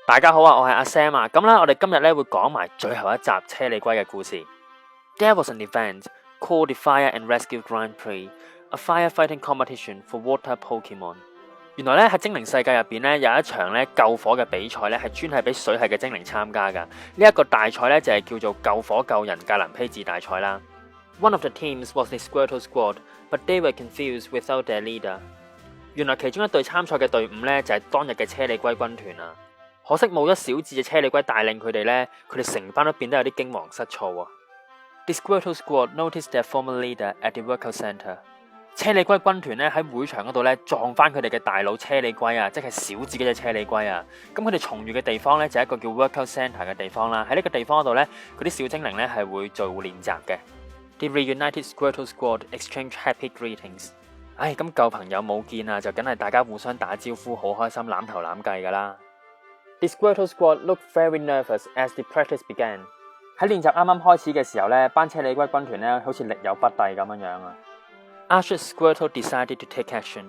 大家好啊，我係阿 Sam 啊，咁咧我哋今日咧會講埋最後一集車里龜嘅故事。There was an event called the Fire and Rescue Grand Prix, a firefighting competition for water Pokemon。原來咧喺精靈世界入邊咧有一場咧救火嘅比賽咧係專係俾水系嘅精靈參加噶。呢一個大賽咧就係叫做救火救人格蘭披治大賽啦。One of the teams was the Squirtle Squad, but they were confused without their leader。原來其中一隊參賽嘅隊伍咧就係當日嘅車里龜軍團啊。可惜冇咗小智嘅車里龜帶領佢哋咧，佢哋成班都變得有啲驚惶失措啊。The Squirtle Squad noticed their former leader at the workout centre。車里龜軍團咧喺會場嗰度咧撞翻佢哋嘅大佬車里龜啊，即係小智嗰隻車里龜啊。咁佢哋重遇嘅地方咧就係一個叫 workout centre 嘅地方啦。喺呢個地方嗰度咧，嗰啲小精靈咧係會做練習嘅。The reunited Squirtle Squad exchanged happy greetings。咁舊朋友冇見啊，就梗係大家互相打招呼，好開心攬頭攬計噶啦。The Squirtle Squad looked very nervous as the practice began。喺練習啱啱開始嘅時候咧，班車里龜軍團咧好似力有不逮咁樣啊。Archer Squirtle decided to take action。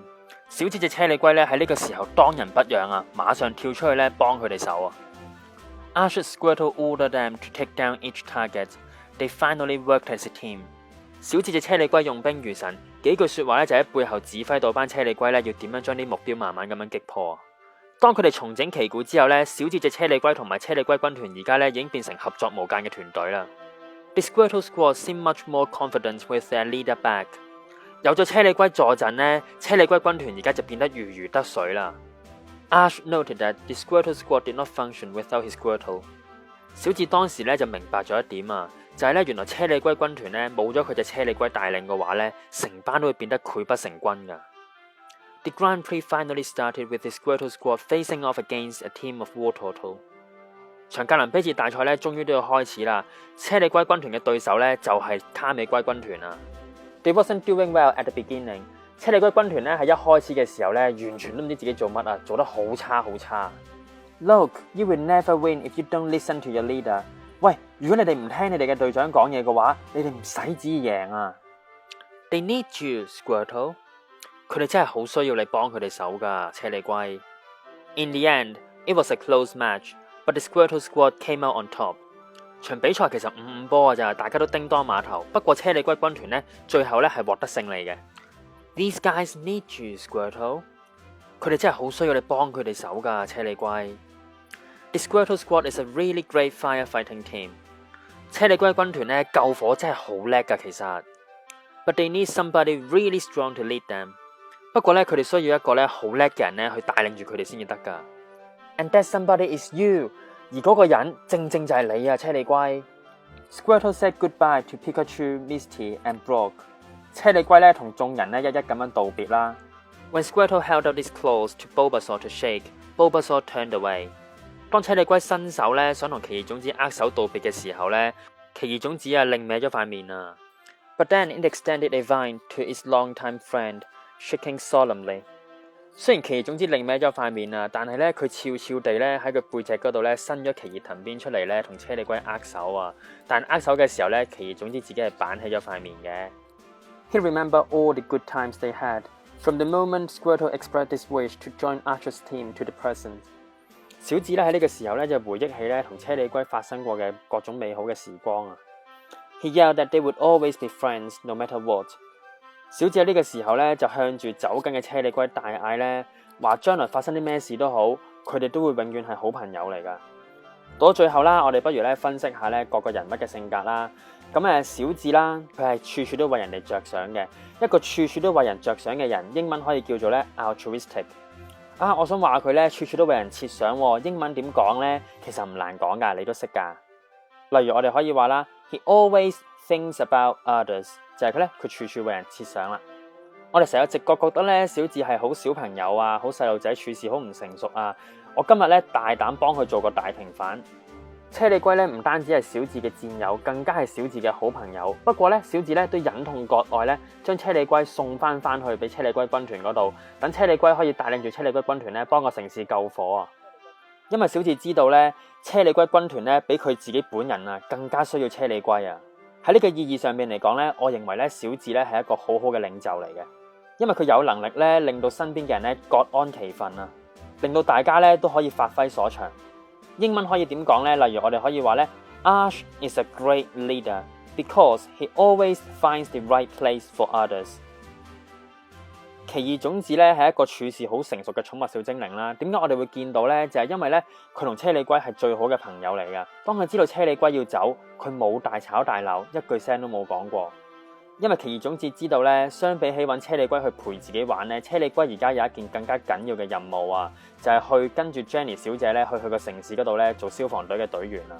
小智隻車里龜咧喺呢個時候當仁不讓啊，馬上跳出去咧幫佢哋手啊。Archer Squirtle ordered them to take down each target。They finally worked as a team。小智隻車里龜用兵如神，幾句說話咧就喺背後指揮到班車里龜咧要點樣將啲目標慢慢咁樣擊破。當佢哋重整旗鼓之後咧，小智隻車里龜同埋車里龜軍團而家咧已經變成合作無間嘅團隊啦。The Squirtle Squad seemed much more confident with their leader back。有咗車里龜助陣咧，車里龜軍團而家就變得如魚得水啦。Ash noted that the Squirtle Squad did not function without his Squirtle。小智當時咧就明白咗一點啊，就係咧原來車里龜軍團咧冇咗佢隻車里龜帶領嘅話咧，成班都會變得潰不成軍噶。The Grand Prix finally started with the Squirtle Squad facing off against a team of Wartortle。場格蘭披治大賽咧，終於都要開始啦。車里龜軍團嘅對手咧就係卡美龜軍團啊。They wasn't doing well at the beginning。車里龜軍團咧喺一開始嘅時候咧，完全都唔知自己做乜啊，做得好差好差。Look, you will never win if you don't listen to your leader。喂，如果你哋唔聽你哋嘅隊長講嘢嘅話，你哋唔使旨意贏啊。They need you, Squirtle。佢哋真係好需要你幫佢哋手噶，車里龜。In the end, it was a close match, but the Squirtle Squad came out on top。場比賽其實5-5波㗎咋，大家都叮當馬頭。不過車里龜軍團呢，最後呢係獲得勝利嘅。These guys need you, Squirtle。佢哋真係好需要你幫佢哋手噶，車里龜。The Squirtle Squad is a really great firefighting team。車里龜軍團呢，救火真係好叻噶，其實。But they need somebody really strong to lead them。不過咧，佢哋需要一個咧好叻嘅人咧去帶領住佢哋先至得噶。And that somebody is you。而嗰個人正正就係你啊，車里龜。Squirtle said goodbye to Pikachu、Misty and Brock。車里龜咧同眾人咧一一咁樣道別啦。When Squirtle held out his claws to Bulbasaur to shake，Bulbasaur turned away。當車里龜伸手咧想同奇異種子握手道別嘅時候咧，奇異種子啊擰歪咗塊面啊。But then it extended a vine to its longtime friend。Shaking solemnly。雖然奇異種子擰歪咗塊面啊，但係咧佢悄悄地咧喺佢背脊嗰度咧伸咗奇異藤鞭出嚟咧，同車里龜握手啊。但握手嘅時候咧，奇異種子自己係板起咗塊面嘅。He remembered all the good times they had, from the moment Squirtle expressed his wish to join Archer's team to the present。小智咧喺呢個時候咧就回憶起咧同車里龜發生過嘅各種美好嘅時光啊。He yelled that they would always be friends, no matter what。小智喺呢個時候咧就向住走緊嘅車里龜大嗌咧，話將來發生啲咩事都好，佢哋都會永遠係好朋友嚟噶。到最後啦，我哋不如咧分析下咧各個人物嘅性格啦。咁小智啦，佢係處處都為人哋着想嘅，一個處處都為人着想嘅人，英文可以叫做咧 altruistic。我想話佢咧處處都為人設想，英文點講咧？其實唔難講噶，你都識噶。例如我哋可以話啦 ，He always thinks about others。就係佢處處為人設想啦。我哋成日直覺覺得咧，小智係好小朋友啊，好細路仔，處事好唔成熟啊。我今日咧大膽幫佢做個大平反。車里龜咧唔單止係小智嘅戰友，更加係小智嘅好朋友。不過咧，小智咧都忍痛割愛咧，將車里龜送翻去俾車里龜軍團嗰度，等車里龜可以帶領住車里龜軍團咧幫個城市救火啊。因為小智知道咧，車里龜軍團咧比佢自己本人啊更加需要車里龜啊。喺呢個意義上面嚟講咧，我認為咧小智咧係一個好好嘅領袖嚟嘅，因為佢有能力咧令到身邊嘅人咧各安其分啊，令到大家咧都可以發揮所長。英文可以點講呢？例如我哋可以話呢 Ash is a great leader because he always finds the right place for others。奇異種子咧係一個處事好成熟嘅寵物小精靈啦。點解我哋會見到呢？就係因為咧佢同車里龜係最好嘅朋友嚟噶。當佢知道車里龜要走，佢冇大吵大鬧，一句聲都冇講過。因為奇異種子知道咧，相比起揾車里龜去陪自己玩咧，車里龜而家有一件更加緊要嘅任務啊，就係去跟住 Jenny 小姐咧去個城市嗰度咧做消防隊嘅隊員啊。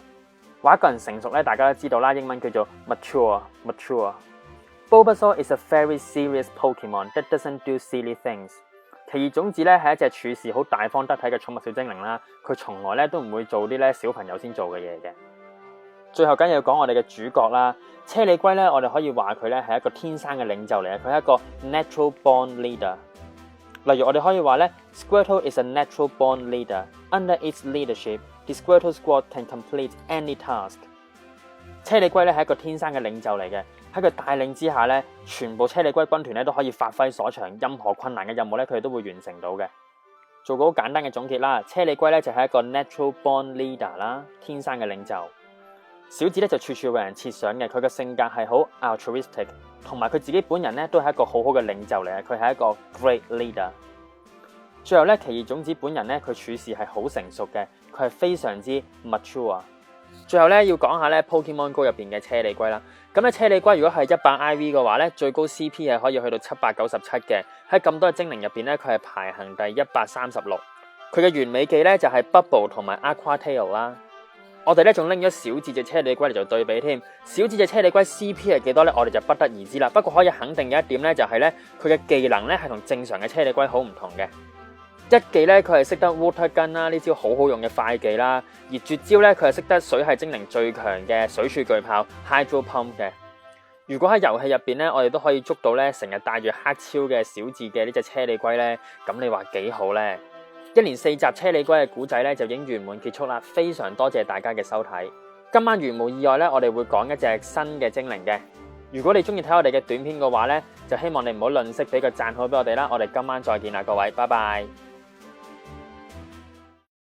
話一個人成熟咧，大家都知道啦，英文叫做 mature。Bulbasaur is a very serious Pokemon that doesn't do silly things。奇異種子咧係一隻處事好大方得體嘅寵物小精靈啦，佢從來咧都唔會做啲咧小朋友先做嘅嘢嘅。最後梗係要講我哋嘅主角啦，車里龜咧，我哋可以話佢咧係一個天生嘅領袖嚟嘅，佢係一個 natural born leader。例如我哋可以話咧 ，Squirtle is a natural born leader. Under its leadership, the Squirtle Squad can complete any task。車里龜咧係一個天生嘅領袖嚟嘅，喺佢帶領之下咧，全部車里龜軍團咧都可以發揮所長，任何困難嘅任務咧佢哋都會完成到嘅。做個好簡單嘅總結啦，車里龜咧就係一個 natural born leader 啦，天生嘅領袖。小智咧就處處為人設想嘅，佢嘅性格係好 altruistic， 同埋佢自己本人咧都係一個好好嘅領袖嚟嘅，佢係一個 great leader。最後咧，奇異種子本人咧佢處事係好成熟嘅，佢係非常之 mature。最後咧要講下咧 Pokemon Go 入邊嘅車里龜啦。咁咧車里龜如果係100 IV 嘅話咧，最高 CP 係可以去到797嘅。喺咁多嘅精靈入邊咧，佢係排行第136。佢嘅完美技咧就係 Bubble 同埋 Aqua Tail 啦。我哋咧仲拎咗小智隻車里龜嚟做對比添，小智隻車里龜 CP 係幾多咧？我哋就不得而知啦。不過可以肯定嘅一點咧，就係咧佢嘅技能咧係同正常嘅車里龜好唔同嘅。一技咧佢係識得 Water Gun 啦，呢招好好用嘅快技啦。而絕招咧佢係識得水系精靈最強嘅水柱巨炮 Hydro Pump 嘅。如果喺遊戲入邊咧，我哋都可以捉到咧成日帶住黑超嘅小智嘅呢隻車里龜咧，咁你話幾好咧？一連4集車里龜嘅古仔咧就已經圓滿結束啦，非常多謝大家嘅收睇。今晚如無意外咧，我哋會講一隻新嘅精靈嘅。如果你中意睇我哋嘅短片嘅話咧，就希望你唔好吝嗇俾個讚好俾我哋啦。我哋今晚再見啦，各位，拜拜。